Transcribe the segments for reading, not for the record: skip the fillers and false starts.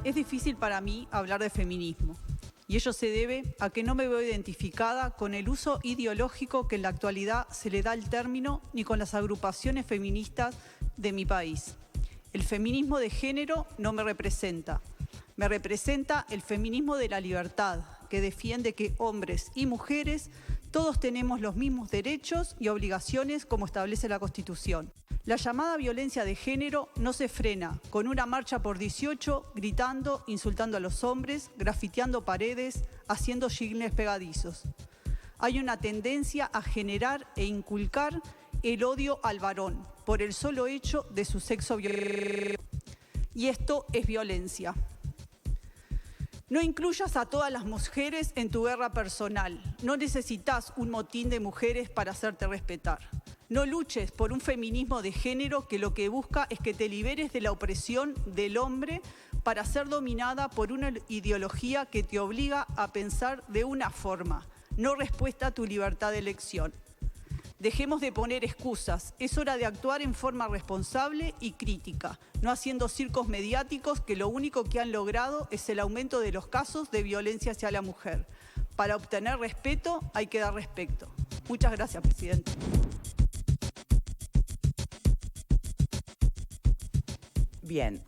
Es difícil para mí hablar de feminismo, y ello se debe a que no me veo identificada con el uso ideológico que en la actualidad se le da al término ni con las agrupaciones feministas de mi país. El feminismo de género no me representa. Me representa el feminismo de la libertad, que defiende que hombres y mujeres todos tenemos los mismos derechos y obligaciones como establece la Constitución. La llamada violencia de género no se frena con una marcha por 18, gritando, insultando a los hombres, grafiteando paredes, haciendo gingles pegadizos. Hay una tendencia a generar e inculcar el odio al varón por el solo hecho de su sexo biológico. Y esto es violencia. No incluyas a todas las mujeres en tu guerra personal. No necesitas un motín de mujeres para hacerte respetar. No luches por un feminismo de género que lo que busca es que te liberes de la opresión del hombre para ser dominada por una ideología que te obliga a pensar de una forma, no respuesta a tu libertad de elección. Dejemos de poner excusas. Es hora de actuar en forma responsable y crítica, no haciendo circos mediáticos que lo único que han logrado es el aumento de los casos de violencia hacia la mujer. Para obtener respeto hay que dar respeto. Muchas gracias, presidente. Bien,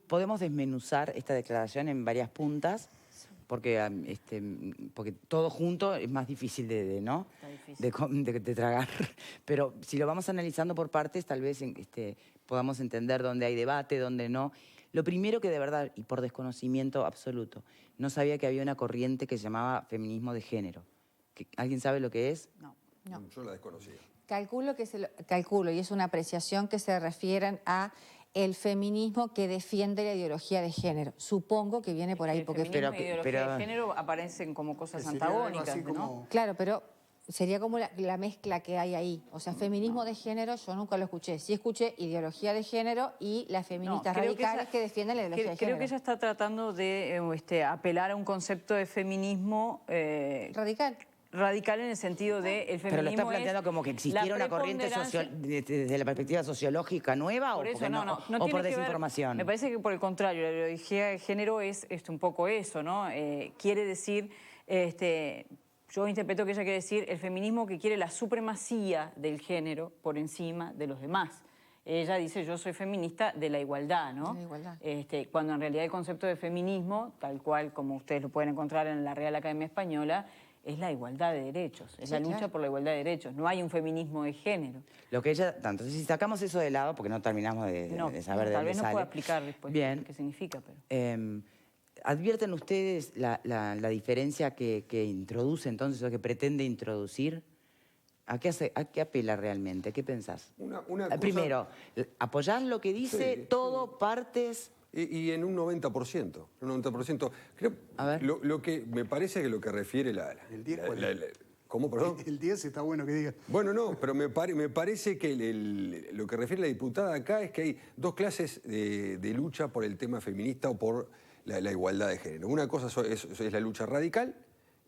podemos desmenuzar esta declaración en varias puntas, porque todo junto es más difícil ¿no? de tragar. Pero si lo vamos analizando por partes, tal vez podamos entender dónde hay debate, dónde no. Lo primero que de verdad, y por desconocimiento absoluto, no sabía que había una corriente que se llamaba feminismo de género. ¿Alguien sabe lo que es? No. Yo la desconocía. Calculo, y es una apreciación que se refieren a el feminismo que defiende la ideología de género. Supongo que viene por ahí. Porque el feminismo y ideología de género aparecen como cosas antagónicas, ¿no? Claro, pero sería como la mezcla que hay ahí. O sea, feminismo de género yo nunca lo escuché. Sí escuché ideología de género y las feministas radicales que defienden la ideología de género. Creo que ella está tratando de apelar a un concepto de feminismo... Radical en el sentido de el feminismo. Pero lo está planteando como que existiera una corriente desde la perspectiva sociológica nueva por o, eso, o por desinformación. Me parece que por el contrario, la ideología de género es un poco eso, ¿no? Quiere decir, yo interpreto que ella quiere decir el feminismo que quiere la supremacía del género por encima de los demás. Ella dice, yo soy feminista de la igualdad, ¿no? De la igualdad. Cuando en realidad el concepto de feminismo, tal cual como ustedes lo pueden encontrar en la Real Academia Española, es la igualdad de derechos, es la lucha por la igualdad de derechos. No hay un feminismo de género. Lo que ella, entonces si sacamos eso de lado, porque no terminamos de saber de dónde sale. Tal vez no pueda explicar después qué significa. Pero... ¿Advierten ustedes la diferencia que introduce entonces o que pretende introducir? ¿A qué apela realmente? ¿Qué pensás? Primero, ¿apoyás lo que dice todo, partes...? Y en un 90%. Un 90%. Creo, lo que me parece que lo que refiere el 10, ¿cómo, perdón? El 10 está bueno que diga. Bueno, no, pero me parece que lo que refiere la diputada acá es que hay dos clases de lucha por el tema feminista o por la igualdad de género. Una cosa es la lucha radical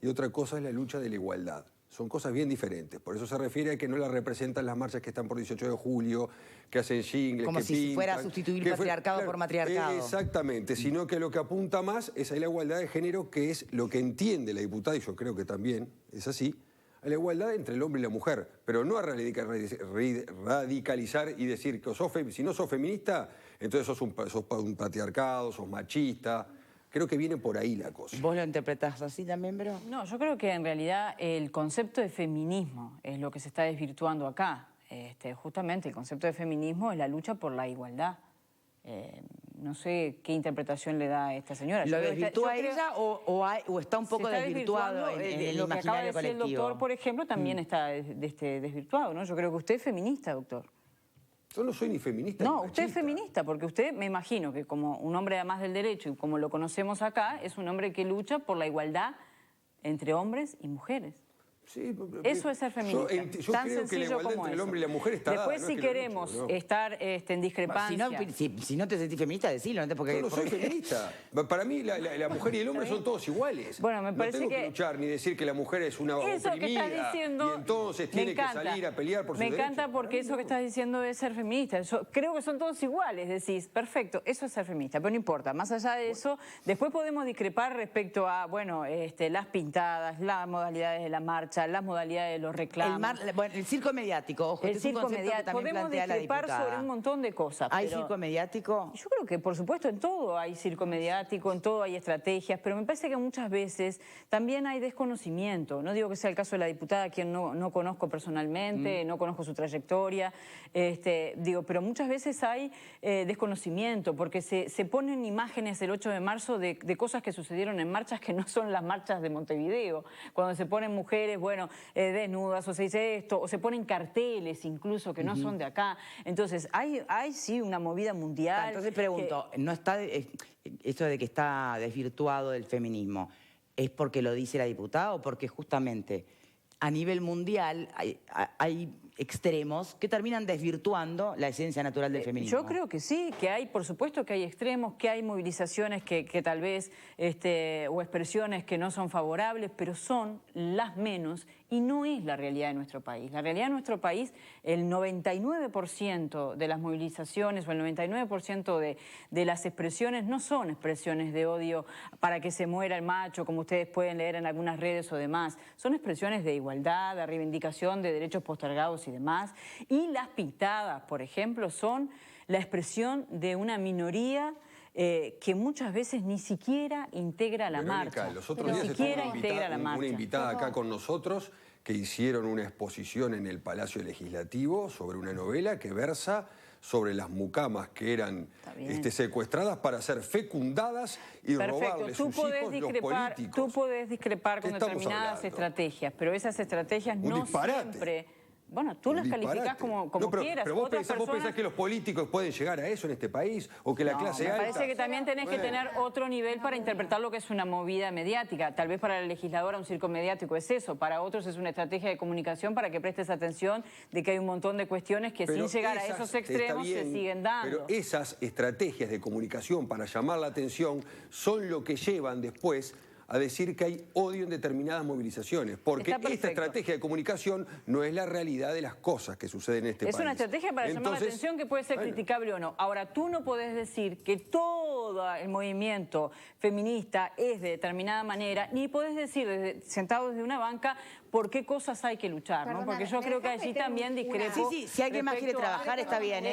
y otra cosa es la lucha de la igualdad. Son cosas bien diferentes. Por eso se refiere a que no la representan las marchas que están por 18 de julio, que hacen jingles, como que si pintan, fuera a sustituir patriarcado por matriarcado. Exactamente, sino que lo que apunta más es a la igualdad de género, que es lo que entiende la diputada, y yo creo que también es así, a la igualdad entre el hombre y la mujer, pero no a radicalizar y decir que si no sos feminista, entonces sos un patriarcado, sos machista. Creo que viene por ahí la cosa. ¿Vos lo interpretás así también, Vero? No, yo creo que en realidad el concepto de feminismo es lo que se está desvirtuando acá. Justamente el concepto de feminismo es la lucha por la igualdad. No sé qué interpretación le da a esta señora. ¿Lo desvirtúa ella o está un poco desvirtuado en el imaginario colectivo? Lo que acaba de decir el doctor, por ejemplo, también está desvirtuado, ¿no? Yo creo que usted es feminista, doctor. Yo no soy ni feminista No, ni usted es machista. feminista, porque usted, me imagino que como un hombre además del derecho y como lo conocemos acá, es un hombre que lucha por la igualdad entre hombres y mujeres. Sí, Eso es ser feminista. Yo Tan creo que la sencillo igualdad como entre el eso. hombre y la mujer está dada, Después, no si es que lo queremos lucho, ¿no? estar en discrepancia... Si no te sentís feminista, decilo. ¿No? Yo no soy feminista. Para mí la mujer y el hombre son todos iguales. Bueno, me parece no tengo que que luchar ni decir que la mujer es una eso que oprimida estás diciendo, y entonces tiene que salir a pelear por sus Me derechos. encanta porque eso que estás diciendo es ser feminista. Yo creo que son todos iguales, decís, perfecto, eso es ser feminista, pero no importa. Más allá de eso, después podemos discrepar respecto a, bueno, las pintadas, las modalidades de la marcha, las modalidades de los reclamos. El circo mediático, ojo, El este es un circo concepto que mediático. también Podemos plantea la discrepar diputada. sobre un montón de cosas. ¿Hay pero circo mediático? yo creo que, por supuesto, en todo hay circo mediático, en todo hay estrategias, pero me parece que muchas veces también hay desconocimiento. No digo que sea el caso de la diputada, a quien no conozco personalmente, no conozco su trayectoria, pero muchas veces hay desconocimiento, porque se ponen imágenes el 8 de marzo de cosas que sucedieron en marchas que no son las marchas de Montevideo. Cuando se ponen mujeres, bueno, desnudas, o se dice esto, o se ponen carteles incluso que no son de acá. Entonces, hay sí una movida mundial. Entonces pregunto, ¿no está esto de que está desvirtuado el feminismo, es porque lo dice la diputada o porque justamente a nivel mundial hay extremos que terminan desvirtuando la esencia natural del feminismo? Yo creo que sí, que hay, por supuesto que hay extremos, que hay movilizaciones que tal vez, o expresiones que no son favorables, pero son las menos y no es la realidad de nuestro país. La realidad de nuestro país, el 99% de las movilizaciones o el 99% de las expresiones no son expresiones de odio para que se muera el macho, como ustedes pueden leer en algunas redes o demás. Son expresiones de igualdad, de reivindicación de derechos postergados y demás. Y las pintadas, por ejemplo, son la expresión de una minoría que muchas veces ni siquiera integra la Verónica, marcha. los otros Ni días siquiera estuvo integra la marcha. una invitada acá con nosotros que hicieron una exposición en el Palacio Legislativo sobre una novela que versa sobre las mucamas que eran secuestradas para ser fecundadas y robarles sus hijos los políticos. Tú podés discrepar con ¿Qué estamos determinadas hablando? estrategias, pero esas estrategias no disparate. siempre... Bueno, tú las calificás como quieras. Pero vos Otras pensás que los políticos pueden llegar a eso en este país o que la clase me alta... parece que también tenés que tener otro nivel para interpretar lo que es una movida mediática. Tal vez para la legisladora un circo mediático es eso, para otros es una estrategia de comunicación para que prestes atención de que hay un montón de cuestiones que sin llegar a esos extremos se siguen dando. Pero esas estrategias de comunicación para llamar la atención son lo que llevan después a decir que hay odio en determinadas movilizaciones, porque esta estrategia de comunicación no es la realidad de las cosas que suceden en este país. Es una estrategia para llamar la atención que puede ser criticable o no. Ahora, tú no podés decir que todo el movimiento feminista es de determinada manera, ni podés decir, sentado desde una banca, por qué cosas hay que luchar, ¿no? Porque yo creo que allí también discrepo. Sí, si alguien más quiere trabajar está bien,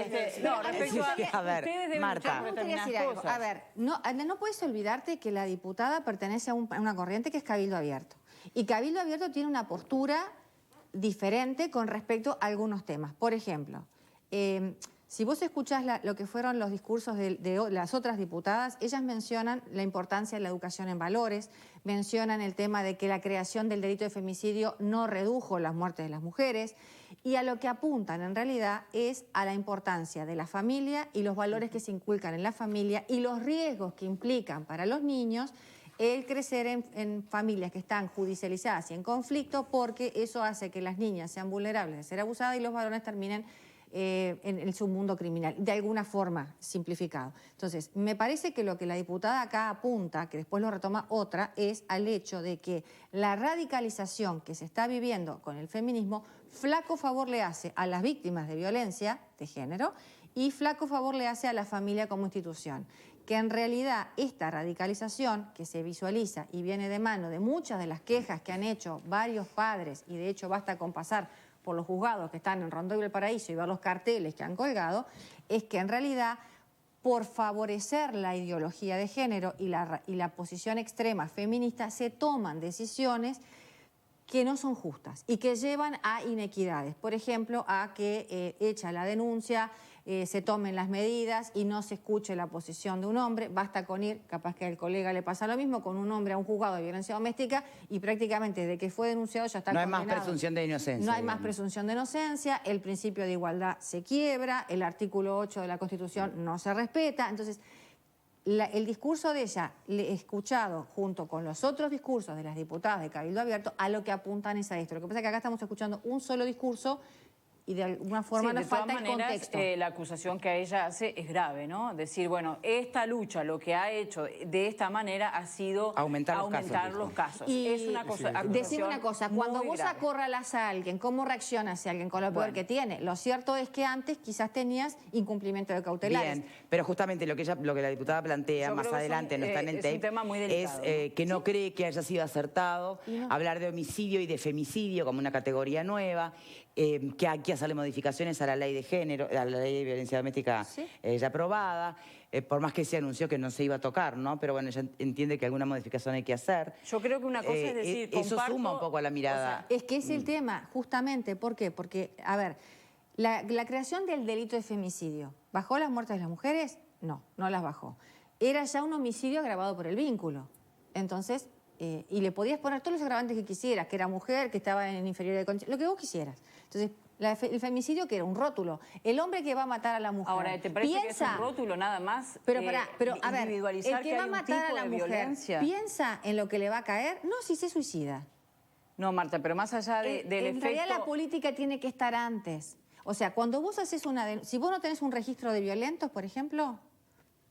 No, respecto a ver, ustedes deben Marta. luchar por Me gustaría determinadas decir algo. cosas. A ver, no puedes olvidarte que la diputada pertenece a una corriente que es Cabildo Abierto. Y Cabildo Abierto tiene una postura diferente con respecto a algunos temas. Por ejemplo, si vos escuchás lo que fueron los discursos de las otras diputadas, ellas mencionan la importancia de la educación en valores, mencionan el tema de que la creación del delito de femicidio no redujo las muertes de las mujeres, y a lo que apuntan en realidad es a la importancia de la familia y los valores que se inculcan en la familia y los riesgos que implican para los niños el crecer en familias que están judicializadas y en conflicto, porque eso hace que las niñas sean vulnerables de ser abusadas y los varones terminen en su mundo criminal, de alguna forma simplificado. Entonces, me parece que lo que la diputada acá apunta, que después lo retoma otra, es al hecho de que la radicalización que se está viviendo con el feminismo, flaco favor le hace a las víctimas de violencia de género y flaco favor le hace a la familia como institución. Que en realidad esta radicalización que se visualiza y viene de mano de muchas de las quejas que han hecho varios padres, y de hecho basta con pasar por los juzgados que están en Rondó y Valparaíso y ver los carteles que han colgado, es que en realidad por favorecer la ideología de género y la posición extrema feminista se toman decisiones que no son justas y que llevan a inequidades. Por ejemplo, a que hecha la denuncia, se tomen las medidas y no se escuche la posición de un hombre. Basta con ir, capaz que al colega le pasa lo mismo, con un hombre a un juzgado de violencia doméstica y prácticamente desde que fue denunciado ya está condenado. No hay más presunción de inocencia. No hay más presunción de inocencia, el principio de igualdad se quiebra, el artículo 8 de la Constitución no se respeta. Entonces, el discurso de ella, le he escuchado junto con los otros discursos de las diputadas de Cabildo Abierto, a lo que apuntan es a esto. Lo que pasa es que acá estamos escuchando un solo discurso y de alguna forma nos falta el contexto. La acusación que ella hace es grave, ¿no? Decir, bueno, esta lucha lo que ha hecho de esta manera ha sido aumentar los casos. Y es una cosa, decime una cosa, cuando vos acorralás a alguien, ¿cómo reacciona hacia alguien con lo peor que tiene? Lo cierto es que antes quizás tenías incumplimiento de cautelares. Bien, pero justamente lo que la diputada plantea más adelante, no está en el tape, un tema muy delicado, es que no cree que haya sido acertado hablar de homicidio y de femicidio como una categoría nueva, que aquí hacerle modificaciones a la ley de género, a la ley de violencia doméstica ya aprobada, por más que se anunció que no se iba a tocar, ¿no? Pero bueno, ella entiende que alguna modificación hay que hacer. Yo creo que una cosa es decir, eso suma un poco a la mirada. O sea, es que es el tema, justamente, ¿por qué? Porque, a ver, la creación del delito de femicidio, ¿bajó las muertes de las mujeres? No, no las bajó. Era ya un homicidio agravado por el vínculo. Entonces, y le podías poner todos los agravantes que quisieras, que era mujer, que estaba en inferior de condición, lo que vos quisieras. Entonces, el femicidio que era un rótulo. El hombre que va a matar a la mujer. Ahora, ¿te parece que es un rótulo nada más? Pero a ver, el que va a matar a la mujer, violencia. ¿piensa en lo que le va a caer? No, si se suicida. No, Marta, pero más allá del efecto... En realidad la política tiene que estar antes. O sea, cuando vos haces si vos no tenés un registro de violentos, por ejemplo,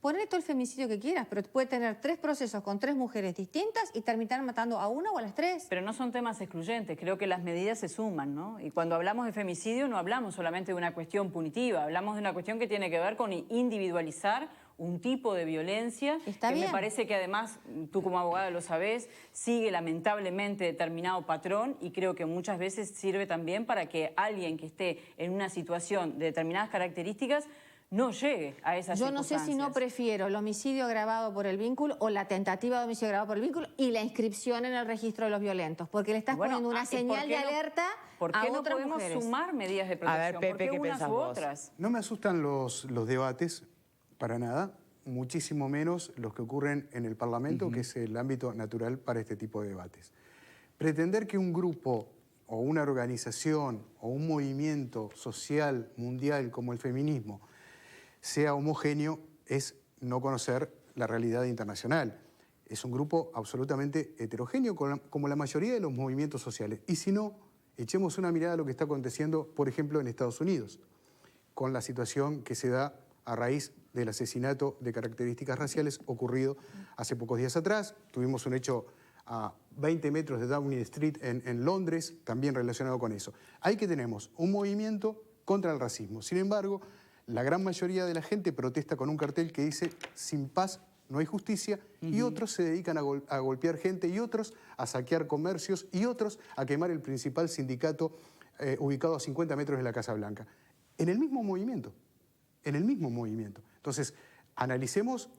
ponle todo el femicidio que quieras, pero puede tener 3 procesos con 3 mujeres distintas y terminar matando a una o a las 3. Pero no son temas excluyentes, creo que las medidas se suman, ¿no? Y cuando hablamos de femicidio no hablamos solamente de una cuestión punitiva, hablamos de una cuestión que tiene que ver con individualizar un tipo de violencia me parece que además, tú como abogada lo sabés, sigue lamentablemente determinado patrón y creo que muchas veces sirve también para que alguien que esté en una situación de determinadas características no llegue a esas circunstancias. Yo no sé si no prefiero el homicidio agravado por el vínculo o la tentativa de homicidio agravado por el vínculo y la inscripción en el registro de los violentos, porque le estás poniendo una señal de alerta ¿por qué a no otras podemos mujeres? sumar medidas de protección? A ver, Pepe, ¿por qué ¿qué unas pensás u vos? otras? No me asustan los debates, para nada, muchísimo menos los que ocurren en el Parlamento, que es el ámbito natural para este tipo de debates. Pretender que un grupo o una organización o un movimiento social mundial como el feminismo sea homogéneo es no conocer la realidad internacional. Es un grupo absolutamente heterogéneo como la mayoría de los movimientos sociales. Y si no, echemos una mirada a lo que está aconteciendo, por ejemplo, en Estados Unidos, con la situación que se da a raíz del asesinato de características raciales ocurrido hace pocos días atrás. Tuvimos un hecho a 20 metros de Downing Street en Londres, también relacionado con eso. Ahí que tenemos un movimiento contra el racismo. Sin embargo, la gran mayoría de la gente protesta con un cartel que dice sin paz no hay justicia, y otros se dedican a golpear gente, y otros a saquear comercios, y otros a quemar el principal sindicato ubicado a 50 metros de la Casa Blanca. En el mismo movimiento. En el mismo movimiento. Entonces, analicemos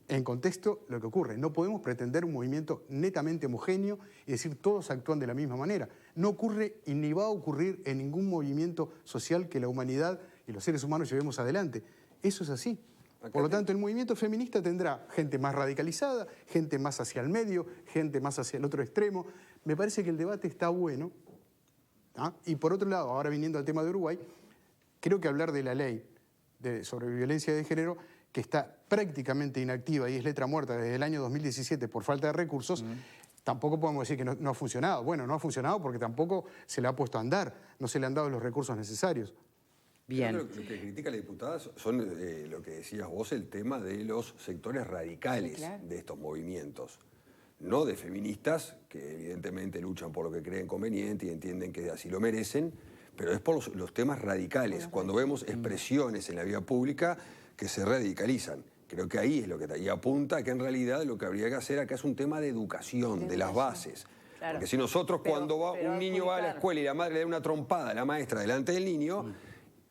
en contexto lo que ocurre. No podemos pretender un movimiento netamente homogéneo y decir todos actúan de la misma manera. No ocurre y ni va a ocurrir en ningún movimiento social que la humanidad y los seres humanos llevemos adelante. Eso es así. Por lo tanto, el movimiento feminista tendrá gente más radicalizada, gente más hacia el medio, gente más hacia el otro extremo. Me parece que el debate está bueno. Y por otro lado, ahora viniendo al tema de Uruguay, creo que hablar de la ley sobre violencia de género, que está prácticamente inactiva y es letra muerta desde el año 2017 por falta de recursos, tampoco podemos decir que no ha funcionado. Bueno, no ha funcionado porque tampoco se le ha puesto a andar, no se le han dado los recursos necesarios. Bien. Lo que critica la diputada son lo que decías vos, el tema de los sectores radicales de estos movimientos. No de feministas, que evidentemente luchan por lo que creen conveniente y entienden que así lo merecen, pero es por los temas radicales, cuando vemos expresiones en la vía pública que se radicalizan. Creo que ahí es lo que ahí apunta, que en realidad lo que habría que hacer acá es un tema de educación, de las bases. Claro. Porque si nosotros cuando un niño va a la escuela y la madre le da una trompada a la maestra delante del niño,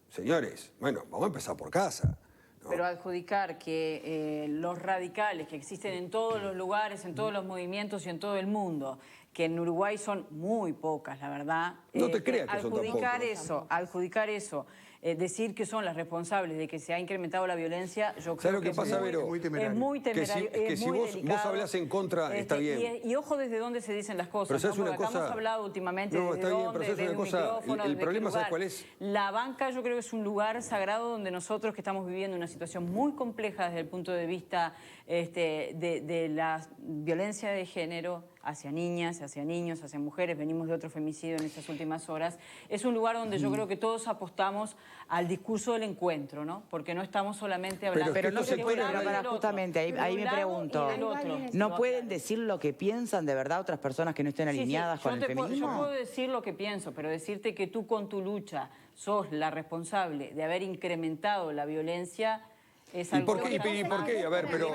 señores, bueno, vamos a empezar por casa. ¿no? Pero adjudicar que los radicales que existen en todos los lugares, en todos los movimientos y en todo el mundo, que en Uruguay son muy pocas, la verdad. No te creas que son tan pocos. Adjudicar eso decir que son las responsables de que se ha incrementado la violencia, yo ¿Sabes creo lo que es pasa, muy, Vero? muy temerario. es muy temerario, Que si vos hablás en contra, está bien. Y ojo desde dónde se dicen las cosas, Pero ¿sabes ¿no? Porque una acá cosa? hemos hablado últimamente No, de está bien, pero dónde, ¿sabes desde una un cosa? micrófono, El desde qué problema, ¿sabes lugar. cuál es? La banca yo creo que es un lugar sagrado donde nosotros que estamos viviendo una situación muy compleja desde el punto de vista de la violencia de género hacia niñas, hacia niños, hacia mujeres, venimos de otro femicidio en estas últimas horas, es un lugar donde yo creo que todos apostamos al discurso del encuentro, ¿no? Porque no estamos solamente hablando... Pero no esto se se puede, puede hablar para del otro, justamente, de ahí un me lado pregunto, y del otro. ¿no pueden decir lo que piensan de verdad otras personas que no estén Sí, sí, alineadas con el yo feminismo? puedo decir lo que pienso, pero decirte que tú con tu lucha sos la responsable de haber incrementado la violencia es ¿Y algo... por qué? ¿Y por qué? A ver, pero...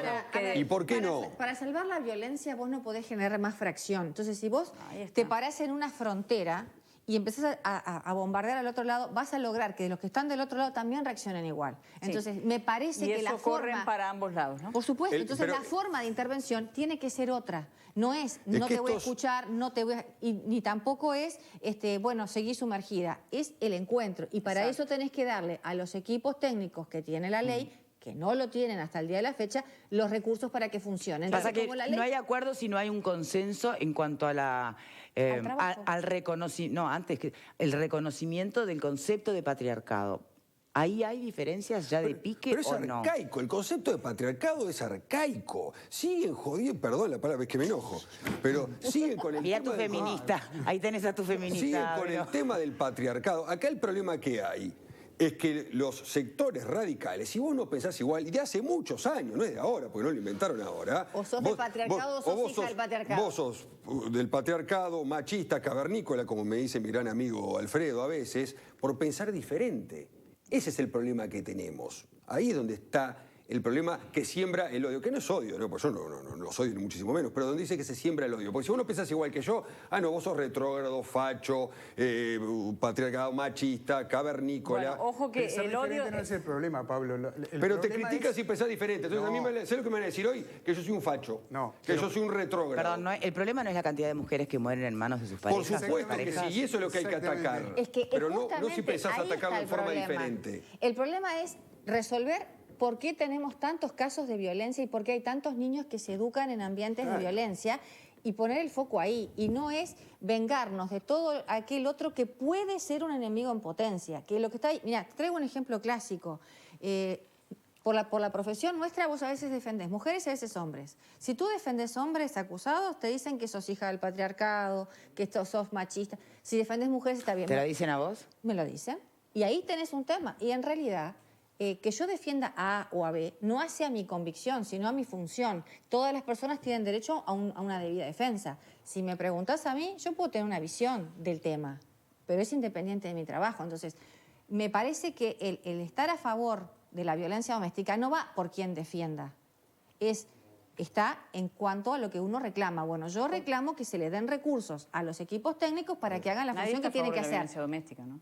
¿Y por qué no? Para salvar la violencia vos no podés generar más fracción. Entonces, si vos Ahí está. te parás en una frontera y empezás a bombardear al otro lado, vas a lograr que los que están del otro lado también reaccionen igual. Entonces, me parece Y que la eso corren forma... para ambos lados, ¿no? Por supuesto, entonces pero- la forma de intervención tiene que ser otra. No es, Es no que te voy a estos- escuchar, no te voy a... ni tampoco es, bueno, seguir sumergida. Es el encuentro. Y para Exacto. eso tenés que darle a los equipos técnicos que tiene la ley, que no lo tienen hasta el día de la fecha, los recursos para que funcionen. Pasa Entonces, que como la ley- no hay acuerdo si no hay un consenso en cuanto a la Al trabajo. al reconocimiento, no, antes que el reconocimiento del concepto de patriarcado. ¿Ahí hay diferencias ya de pique Pero es o no? arcaico, el concepto de patriarcado es arcaico. Siguen jodiendo, perdón la palabra, es que me enojo, pero siguen con el Mira a tema tu del- feminista, ahí tenés a tu Siguen feminista. con Vero. el tema del patriarcado. Acá el problema que hay es que los sectores radicales, si vos no pensás igual, y de hace muchos años, no es de ahora, porque no lo inventaron ahora. O sos del patriarcado o sos hija del patriarcado. Vos sos del patriarcado, machista, cavernícola, como me dice mi gran amigo Alfredo a veces, por pensar diferente. Ese es el problema que tenemos. Ahí es donde está el problema que siembra el odio, que no es odio, ¿no? Pues yo no los odio ni muchísimo menos, pero donde dice que se siembra el odio. Porque si vos no pensás igual que yo, no, vos sos retrógrado, facho, patriarcado, machista, cavernícola. Bueno, ojo que Pensar el odio... diferente no es el problema, Pablo. Pero te problema criticas es- si pensás diferente. Entonces a mí ¿sabes lo que me van a decir hoy? Que yo soy un facho. No, Que pero- yo soy un retrógrado. Perdón, el problema no es la cantidad de mujeres que mueren en manos de sus Por parejas. supuesto que parejas. sí, y eso es lo que hay que Exactamente. atacar. Es que pero no justamente si pensás ahí atacarlo está de el forma problema. diferente. El problema es resolver por qué tenemos tantos casos de violencia y por qué hay tantos niños que se educan en ambientes de violencia y poner el foco ahí. Y no es vengarnos de todo aquel otro que puede ser un enemigo en potencia. Que lo que está ahí, mira, traigo un ejemplo clásico. Por la profesión nuestra vos a veces defendés mujeres y a veces hombres. Si tú defendés hombres acusados, te dicen que sos hija del patriarcado, que sos machista. Si defendés mujeres está bien. ¿Te lo dicen a vos? Me lo dicen. Y ahí tenés un tema. Y en realidad, que yo defienda a A o a B no hace a mi convicción, sino a mi función. Todas las personas tienen derecho a una debida defensa. Si me preguntas a mí, yo puedo tener una visión del tema, pero es independiente de mi trabajo. Entonces, me parece que el estar a favor de la violencia doméstica no va por quien defienda. Está en cuanto a lo que uno reclama. Bueno, yo reclamo que se le den recursos a los equipos técnicos para que hagan la Nadie función está que a tienen favor que de la hacer. violencia doméstica, ¿no?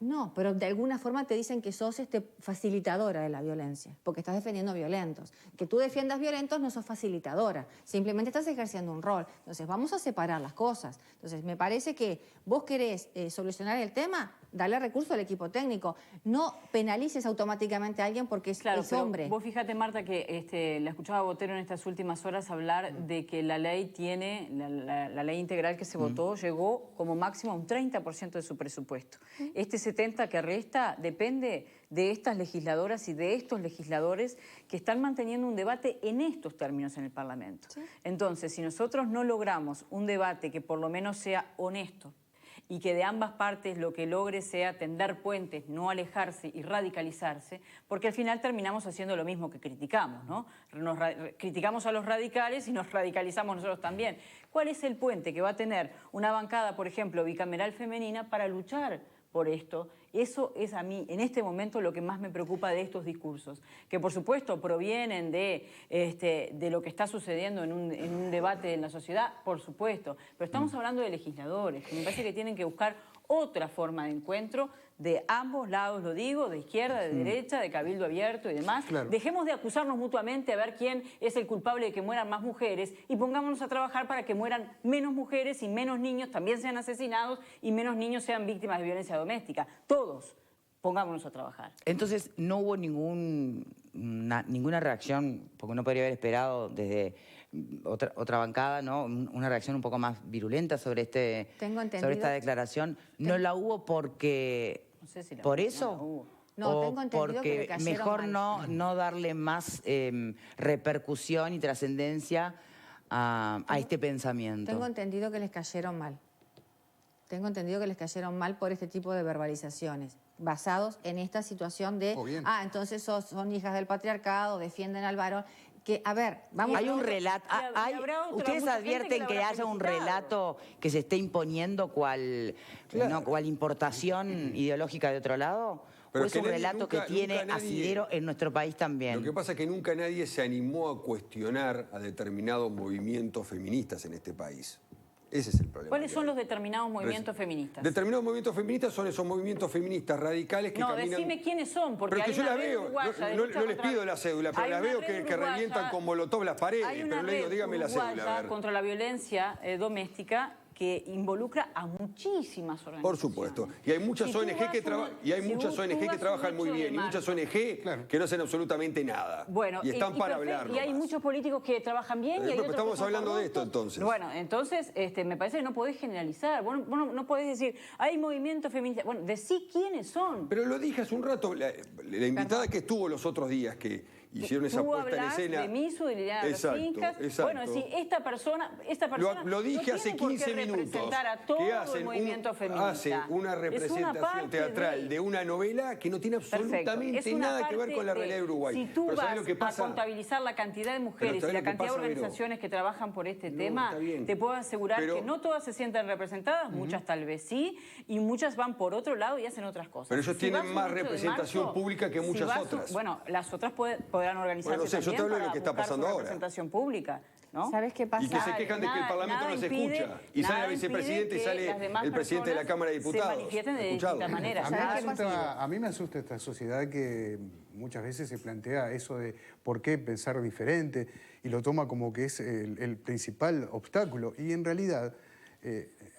No, pero de alguna forma te dicen que sos facilitadora de la violencia, porque estás defendiendo violentos. Que tú defiendas violentos no sos facilitadora, simplemente estás ejerciendo un rol. Entonces, vamos a separar las cosas. Entonces, me parece que vos querés solucionar el tema, dale recurso al equipo técnico. No penalices automáticamente a alguien porque Claro, es pero hombre. vos fíjate, Marta, que la escuchaba a Botero en estas últimas horas hablar de que la ley tiene, la ley integral que se votó, llegó como máximo a un 30% de su presupuesto. Este 70% que resta depende de estas legisladoras y de estos legisladores que están manteniendo un debate en estos términos en el Parlamento. Entonces, si nosotros no logramos un debate que por lo menos sea honesto, y que de ambas partes lo que logre sea tender puentes, no alejarse y radicalizarse, porque al final terminamos haciendo lo mismo que criticamos, ¿no? Criticamos a los radicales y nos radicalizamos nosotros también. ¿Cuál es el puente que va a tener una bancada, por ejemplo, bicameral femenina para luchar por esto? Eso es a mí, en este momento, lo que más me preocupa de estos discursos, que por supuesto provienen de lo que está sucediendo en un debate en la sociedad, por supuesto, pero estamos hablando de legisladores, que me parece que tienen que buscar otra forma de encuentro de ambos lados, lo digo, de izquierda, de derecha, de cabildo abierto y demás. Claro. Dejemos de acusarnos mutuamente a ver quién es el culpable de que mueran más mujeres y pongámonos a trabajar para que mueran menos mujeres y menos niños también sean asesinados y menos niños sean víctimas de violencia doméstica. Todos. pongámonos a trabajar. Entonces, no hubo ninguna reacción, porque uno podría haber esperado desde otra bancada, ¿no? Una reacción un poco más virulenta sobre Tengo entendido. sobre esta declaración. ¿No la hubo porque No sé si la por hubo, eso? no la hubo. No, ¿O tengo entendido que porque le cayeron mejor mal? no darle más repercusión y trascendencia a este pensamiento? Tengo entendido que les cayeron mal. Tengo entendido que les cayeron mal por este tipo de verbalizaciones, basados en esta situación de, bien. entonces son hijas del patriarcado, defienden al varón. Que, a ver, vamos Hay a... un relato. y habrá ¿Ustedes mucha gente que advierten la que habrá haya un felicitado. relato que se esté imponiendo cual importación ideológica de otro lado? Pero ¿O es que un nadie- relato nunca- que tiene nunca nadie- asidero en nuestro país también? Lo que pasa es que nunca nadie se animó a cuestionar a determinados movimientos feministas en este país. Ese es el problema. ¿Cuáles que son hay. los determinados movimientos feministas? Determinados movimientos feministas son esos movimientos feministas radicales que No, caminan... decime quiénes son, porque Pero que hay yo una las red veo, uruguaya de no lucha les contra- pido la cédula, pero Hay las una veo red que uruguaya- revientan con molotov las paredes, Hay una pero le digo, red dígame la cédula, a uruguaya ver. contra la violencia doméstica que involucra a muchísimas organizaciones. Por supuesto. Y hay muchas Si tú ONG vas que, a una- y hay si muchas tú ONG que vas a trabajan un muy 8 de bien y muchas marzo. ONG que no hacen absolutamente nada. Bueno, y están para hablar. y hay nomás. muchos políticos que trabajan bien y hay Pero otros estamos que son hablando de esto, corruptos. entonces. Bueno, entonces me parece que no podés generalizar. Vos no podés decir, hay movimientos feministas. Bueno, decí quiénes son. Pero lo dije hace un rato, la invitada que estuvo los otros días, que hicieron esa Tú puesta en hablás escena. de Misu, de Liliana Exacto, Rosincas. exacto. Bueno, si esta persona Lo dije no tiene hace por qué 15 minutos. representar a todo que el movimiento feminista. hace una Es representación parte teatral de una novela que no tiene absolutamente Es una nada que ver parte con la de- realidad de Uruguay. Si tú Pero ¿sabes vas lo que pasa? a contabilizar la cantidad de mujeres y ¿sabes la lo que cantidad pasa, de organizaciones que trabajan por este No, tema, está bien. te puedo asegurar Pero- que no todas se sienten representadas, muchas tal vez sí, y muchas van por otro lado y hacen otras cosas. Pero ellos Si tienen vas un más 8 de representación marzo, pública que muchas vas otras. Bueno, las otras podrán organizarse Bueno, no sé, yo te también hablo de lo para que está buscar su pasando ahora. representación pública, ¿no? ¿Sabes qué pasa? Y que se quejan de que el Nada- Parlamento nada no se impide- escucha. Y sale la nada vicepresidenta y impide sale que las demás el presidente de la personas Cámara de Diputados. se manifiesten de Escuchado. distinta manera. A mí, ¿Sabes me qué pasa? asusta, a mí me asusta esta sociedad que muchas veces se plantea eso de por qué pensar diferente y lo toma como que es el principal obstáculo. Y en realidad,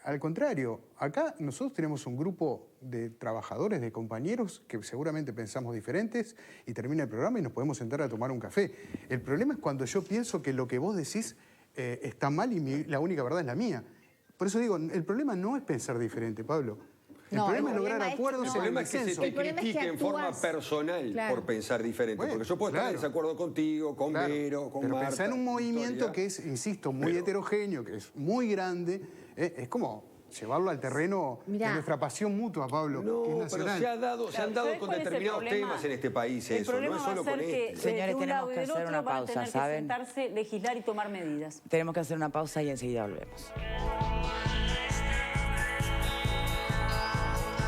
al contrario, acá nosotros tenemos un grupo de trabajadores, de compañeros que seguramente pensamos diferentes y termina el programa y nos podemos sentar a tomar un café. El problema es cuando yo pienso que lo que vos decís está mal y la única verdad es la mía. Por eso digo, el problema no es pensar diferente, Pablo. El No, problema el es lograr problema es que acuerdos El no. en problema el es que se disenso. te El problema es que critique en forma actúas- personal Claro. por pensar diferente. Bueno, porque yo puedo estar en claro. desacuerdo contigo, con Claro, Vero, con pero Marta. pensar en un movimiento Victoria. que es, insisto, muy Pero- heterogéneo, que es muy grande, es como llevarlo al terreno Mirá. de nuestra pasión mutua, Pablo, que es No, pero nacional. se han dado ¿Sabes con cuál es el determinados problema? temas en este país El eso, no problema es va a solo ser con que este. Señores, de un tenemos lado y que del hacer otro una van a pausa, tener ¿saben? que sentarse, legislar y tomar medidas. Tenemos que hacer una pausa y enseguida volvemos.